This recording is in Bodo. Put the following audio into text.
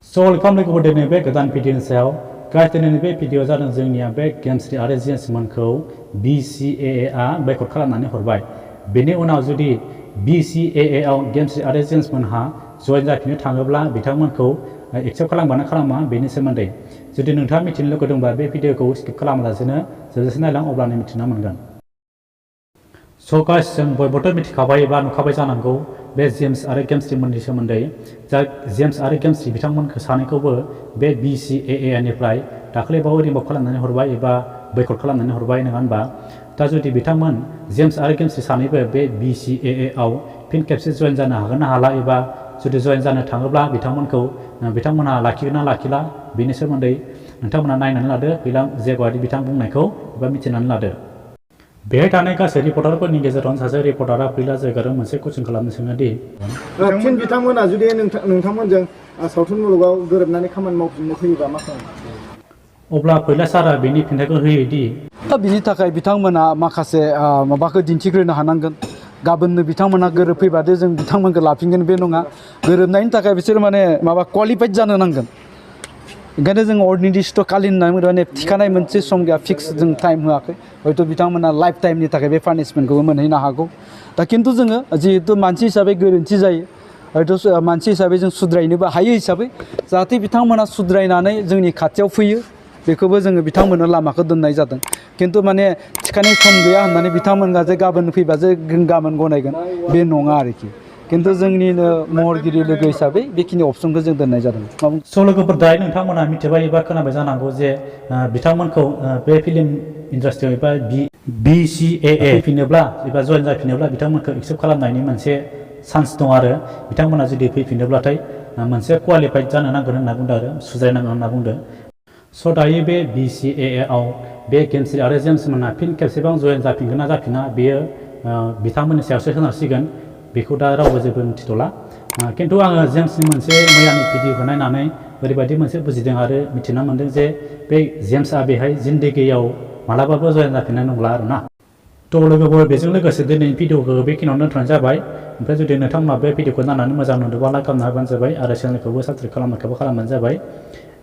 वेलकाम लोगोफोर दिनै बे गोदान भिडिअनि सायाव गाइस दिनैनि बे भिडिअ जादों जोंनिया बे गेम्सरि आरो जेन्समोनखौ BCAA आ बेकवर्ड खालामनानै हरबाय। बेनि उनाव जुदि BCAA आव गेम्सरि आरो जेन्समोनहा जइन जाफिननो थाङोब्ला बिथांमोनखौ एक्सेप्ट खालामबानो खालामा बेनि सोमोन्दै जुदि नोंथाङा मिथिनो लुगैदोंबा बे भिडिअखौ स्किप खालामालासेनो जोबजासिम नायलां अब्लानो मिथिनो मोनगोन। स' गाइस जों बयबोथ' मिथिखाबाय एबा नुखाबाय जानांगौ बे जेम्स आरो गेम्सरिमोननि सोमोन्दै जा जेम्स आरो गेम्सरि बिथांमोनखौ सानैखौबो बे BCAA निफ्राय दाखालिबावै रिमुभ खालामनानै हरबाय एबा बेकवर्ड खालामनानै हरबाय नङा होनबा। दा जुदि बिथांमोन जेम्स आरो गेम्सरि सानैबो बे BCAA आव फिन खेबसे जइन जानो हागोन ना हाला एबा जुदि जइन जानो थाङोब्ला बिथांमोनहा लाखिगोन ना लाखिला बेनि सोमोन्दै नोंथांमोना नायनानै लादो फैलां जगवारि बिथां बुंनायखौ एबा मिथिनानै लादो। बेहाय थानाय गासै रिपर्टारफोरनि गेजेराव सासे रिपर्टारा फैला जयगारजों मोनसे कुइसन खालामनो सोङोदि फिन बिथांमोना जुदि नोंथांमोनजों सावथुन मुलुगाव गोरोबनानै खामानि मावफिननो फैयोबा मा खालामो? अब्ला फैला सारा बेनि फिननायखौ होयोदि बिनि थाखाय बिथांमोना माखासे माबाखौ दिन्थिग्रोनो हानांगोन। गाबोननो बिथांमोना गोरोबफैबादे जों बिथांमोनखौ लाफिनगोन बे नङा। गोरोबनायनि थाखाय बिसोर माने माबा क्वालिफाइड जानो नांगोन। ओंखायनो जों अर्डिनिस्ट खालि होननानै माने थिखानाय मोनसे सम गैया फिक्स जों टाइम होआखै। हयथ' बिथांमोना लाइफ टाइमनि थाखाय बे पानिशमेन्टखौबो मोनहैनो हागौ। दा खिन्थु जोङो जिहेतु मानसि हिसाबै गोरोन्थि जायो हयथ' मानसि हिसाबै जों सुद्रायनोबो हायो हिसाबै जाहाथे बिथांमोना सुद्रायनानै जोंनि खाथियाव फैयो बेखौबो जोङो बिथांमोननो लामाखौ दोननाय जादों। खिन्थु माने थिखानाय सम गैया होननानै बिथांमोनहा जे गाबोन फैबा जे गाबोन गनायगोन बे नङा आरोखि। खिन्थु जोंनिनो महरगिरि लोगो हिसाबै बेखिनि अपसनखौ जों दोननाय जादों। स' लोगोफोर दायो नोंथांमोना मिथिबाय एबा खोनाबाय जानांगौ जे बिथांमोनखौ बे फिल्म इन्डास्ट्रियाव एबा BCAA फैफिनोब्ला एबा जइन जाफिनोब्ला बिथांमोनखौ एक्सेप्ट खालामनायनि मोनसे चान्स दं आरो बिथांमोना जुदि फैफिनोब्लाथाय मोनसे क्वालिफाइड जानो नांगोन होनना बुंदों आरो सुद्रायनांगोन होनना बुंदों। स' दायो बे BCAA आव बे गेम्सरि आरो जेम्समोनहा फिन खेबसेबां जइन जाफिनगोन ना जाफिना बेयो बिथांमोननि सायावसो सोनारसिगोन बेखौ दा रावबो जेबो मिथिथ'ला। खिन्थु आङो जेम्सनि मोनसे मैयानि भिडिअखौ नायनानै ओरैबायदि मोनसे बुजिदों आरो मिथिना मोन्दों जे बे जेम्सआ बेहाय जिन्दगियाव मालाबाबो जइन जाफिननाय नंला आरोना। थ' लोगोफोर बेजों लोगोसे दिनैनि भिडिअखौ बेखिनियावनो दोनथ'नाय जाबाय। ओमफ्राय जुदि नोंथांमोना बे भिडिअखौ नायनानै मोजां मोनदोंबा लाइक खालामना होबानो जाबाय आरो चेनेलखौबो साबस्क्राइब खालामनायखौबो खालामबानो जाबाय।